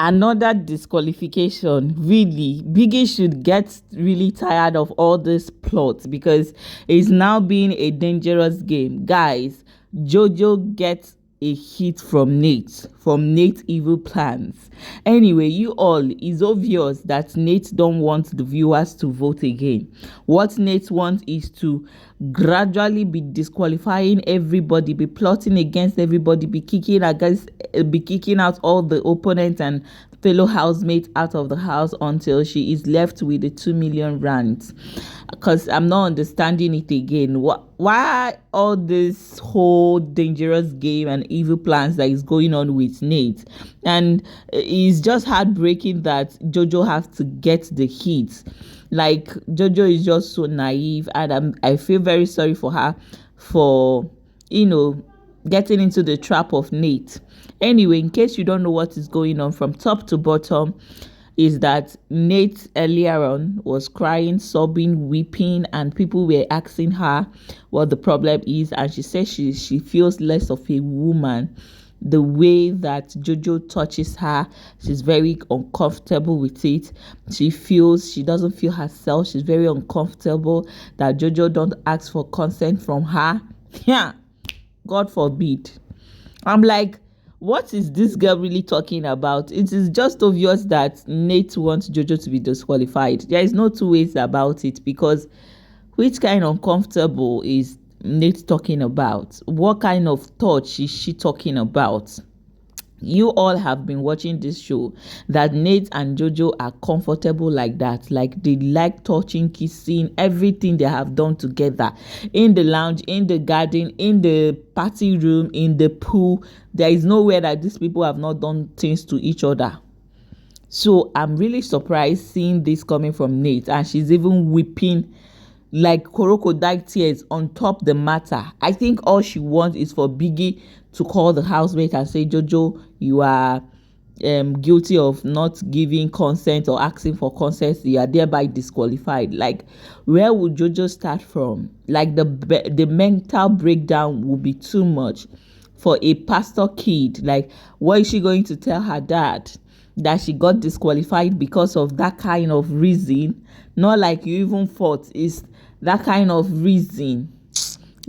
Another disqualification. Really, Biggie should get really tired of all this plot because it's now being a dangerous game. Guys, JoJo gets a hit from Nate's evil plans. Anyway, you all, it's obvious that Nate don't want the viewers to vote again. What Nate wants is to gradually be disqualifying everybody, be plotting against everybody, be kicking out all the opponents and fellow housemates out of the house until she is left with the 2 million rands. Because I'm not understanding it again. Why all this whole dangerous game and evil plans that is going on with Nate? And it's just heartbreaking that JoJo has to get the hits. Like, JoJo is just so naive, and I feel very sorry for her for, getting into the trap of Nate. Anyway, in case you don't know what is going on from top to bottom, is that Nate earlier on was crying, sobbing, weeping, and people were asking her what the problem is, and she said she feels less of a woman. The way that JoJo touches her, she's very uncomfortable with it. She doesn't feel herself. She's very uncomfortable that JoJo don't ask for consent from her. Yeah, God forbid. I'm like, what is this girl really talking about? It is just obvious that Nate wants JoJo to be disqualified. There is no two ways about it, because which kind of uncomfortable is Nate talking about? What kind of touch is she talking about? You all have been watching this show that Nate and JoJo are comfortable like that. Like, they like touching, kissing, everything they have done together. In the lounge, in the garden, in the party room, in the pool. There is nowhere that these people have not done things to each other. So I'm really surprised seeing this coming from Nate. And she's even weeping like crocodile tears on top the matter. I think all she wants is for Biggie to call the housemate and say, JoJo, you are guilty of not giving consent or asking for consent. You are thereby disqualified. Like, where would JoJo start from? Like, the mental breakdown would be too much for a pastor kid. Like, what is she going to tell her dad? That she got disqualified because of that kind of reason? Not like you even fought. It's that kind of reason.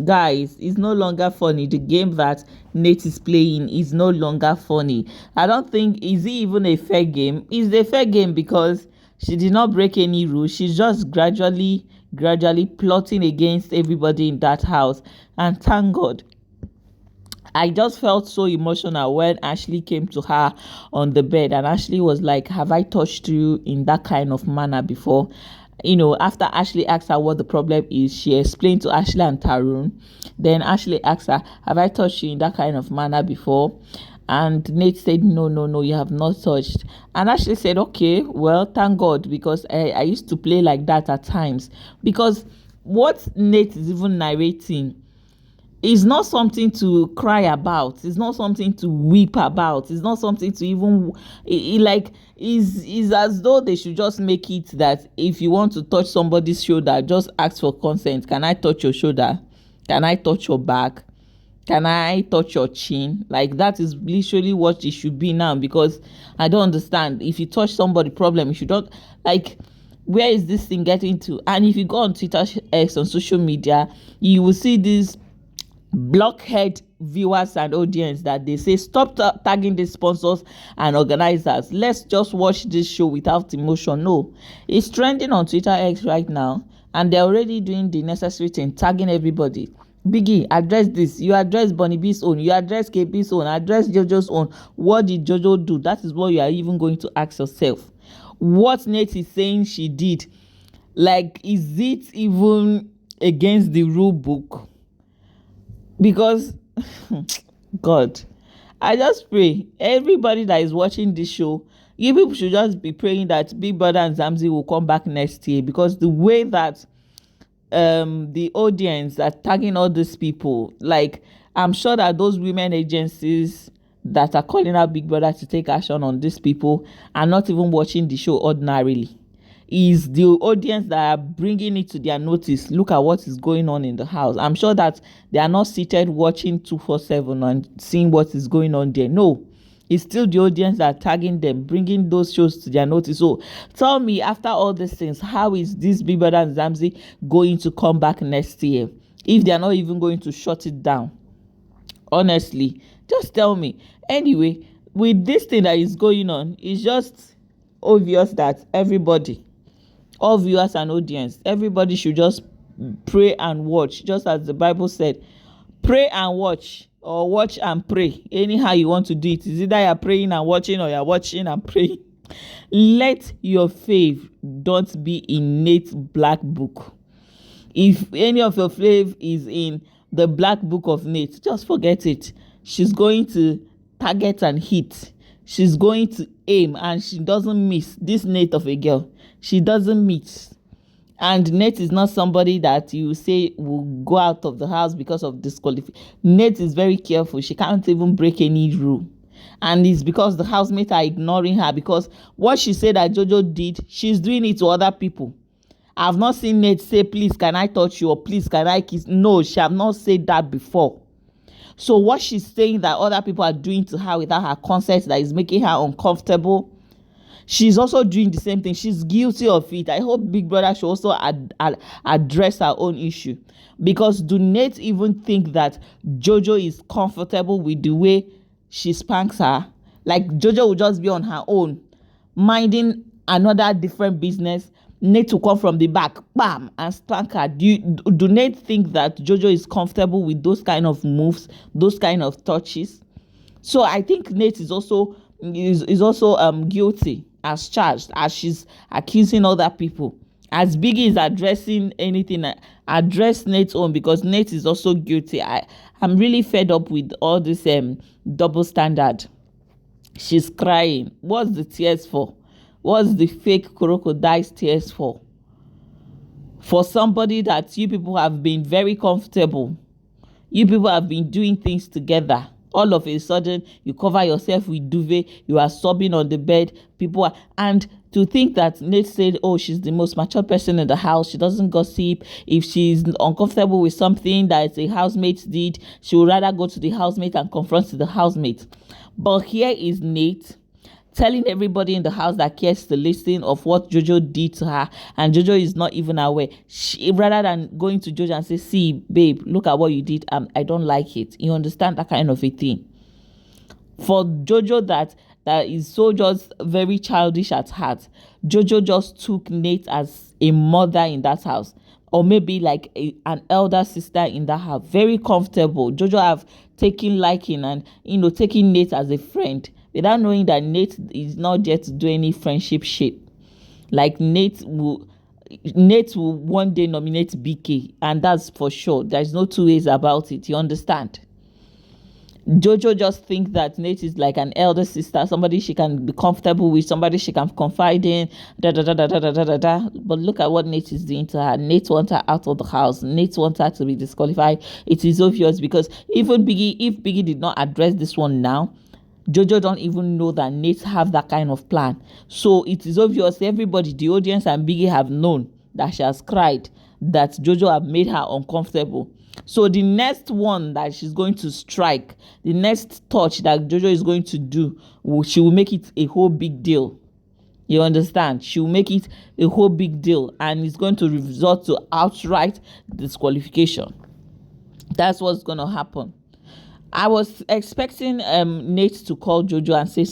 Guys, it's no longer funny. The game that Nate is playing is no longer funny. I don't think, is it even a fair game? It's a fair game because she did not break any rules. She's just gradually plotting against everybody in that house. And thank God, I just felt so emotional when Ashley came to her on the bed, and Ashley was like, have I touched you in that kind of manner before? After Ashley asked her what the problem is, she explained to Ashley and Tarun. Then Ashley asked her, have I touched you in that kind of manner before? And Nate said, no, you have not touched. And Ashley said, okay, well, thank God, because I used to play like that at times. Because what Nate is even narrating is not something to cry about. It's not something to weep about. It's not something to even is as though they should just make it that if you want to touch somebody's shoulder, just ask for consent. Can I touch your shoulder? Can I touch your back? Can I touch your chin? Like, that is literally what it should be now, because I don't understand. If you touch somebody's problem, you should not, like, where is this thing getting to? And if you go on Twitter, X, on social media, you will see this blockhead viewers and audience that they say, stop tagging the sponsors and organizers, let's just watch this show without emotion. No, it's trending on Twitter X right now, and they're already doing the necessary thing, tagging everybody. Biggie, address this. You address Bunny B's own, you address KB's own, address JoJo's own. What did JoJo do? That is what you are even going to ask yourself. What Nate is saying she did, like, is it even against the rule book? Because God, I just pray everybody that is watching this show, you people should just be praying that Big Brother and Zamzi will come back next year, because the way that the audience are tagging all these people, like, I'm sure that those women agencies that are calling out Big Brother to take action on these people are not even watching the show ordinarily. Is the audience that are bringing it to their notice. Look at what is going on in the house. I'm sure that they are not seated watching 247 and seeing what is going on there. No, It's still the audience that are tagging them, bringing those shows to their notice. So tell me, after all these things, how is this Big Brother and Zamzi going to come back next year if they are not even going to shut it down? Honestly, just tell me. Anyway, with this thing that is going on, it's just obvious that everybody, all viewers and audience, everybody should just pray and watch, just as the Bible said, pray and watch, or watch and pray. Anyhow you want to do it, is either you're praying and watching, or you're watching and praying. Let your faith don't be in Nate's black book. If any of your faith is in the black book of Nate, just forget it. She's going to target and hit. She's going to aim, and she doesn't miss. This Nate of a girl, she doesn't miss. And Nate is not somebody that you say will go out of the house because of disqualification. Nate is very careful. She can't even break any rule. And it's because the housemates are ignoring her, because what she said that JoJo did, she's doing it to other people. I've not seen Nate say, please, can I touch you? Or please, can I kiss? No, she have not said that before. So what she's saying that other people are doing to her without her consent, that is making her uncomfortable, she's also doing the same thing. She's guilty of it. I hope Big Brother should also address her own issue. Because do Nate even think that JoJo is comfortable with the way she spanks her? Like JoJo will just be on her own, minding another different business. Nate will come from the back, bam, and spank her. Do Nate think that JoJo is comfortable with those kind of moves, those kind of touches? So I think Nate is also guilty as charged, as she's accusing other people. As Biggie is addressing anything, address Nate's own, because Nate is also guilty. I'm really fed up with all this double standard. She's crying. What's the tears for? What's the fake crocodile's tears for? For somebody that you people have been very comfortable. You people have been doing things together. All of a sudden, you cover yourself with duvet. You are sobbing on the bed. And to think that Nate said, oh, she's the most mature person in the house. She doesn't gossip. If she's uncomfortable with something that a housemate did, she would rather go to the housemate and confront the housemate. But here is Nate telling everybody in the house that cares to listen of what JoJo did to her, and JoJo is not even aware. Rather than going to JoJo and say, see, babe, look at what you did, I don't like it. You understand, that kind of a thing. For JoJo that is so just very childish at heart, JoJo just took Nate as a mother in that house, or maybe like an elder sister in that house. Very comfortable. JoJo have taken liking and, taking Nate as a friend, without knowing that Nate is not there to do any friendship shit. Like Nate will one day nominate BK, and that's for sure. There's no two ways about it. You understand? JoJo just thinks that Nate is like an elder sister, somebody she can be comfortable with, somebody she can confide in, But look at what Nate is doing to her. Nate wants her out of the house. Nate wants her to be disqualified. It is obvious, because even if Biggie did not address this one now, JoJo don't even know that Nate have that kind of plan. So it is obvious, everybody, the audience and Biggie, have known that she has cried, that JoJo have made her uncomfortable. So the next one that she's going to strike, the next touch that JoJo is going to do, she will make it a whole big deal. You understand? She will make it a whole big deal, and it's going to result to outright disqualification. That's what's going to happen. I was expecting Nate to call JoJo and say,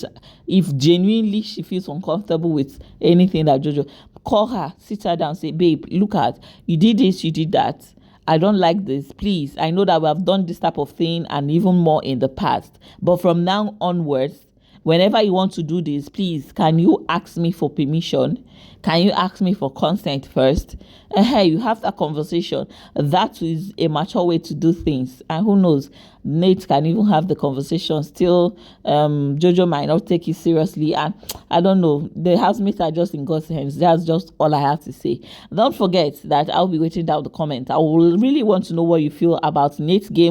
if genuinely she feels uncomfortable with anything that JoJo, call her, sit her down, say, babe, look at, you did this, you did that. I don't like this. Please, I know that we have done this type of thing and even more in the past. But from now onwards, whenever you want to do this, please, can you ask me for permission? Can you ask me for consent first? Hey, you have that conversation. That is a mature way to do things. And who knows, Nate can even have the conversation. Still, JoJo might not take it seriously. And I don't know. The housemates are just in God's hands. That's just all I have to say. Don't forget that I'll be waiting down the comments. I will really want to know what you feel about Nate's game.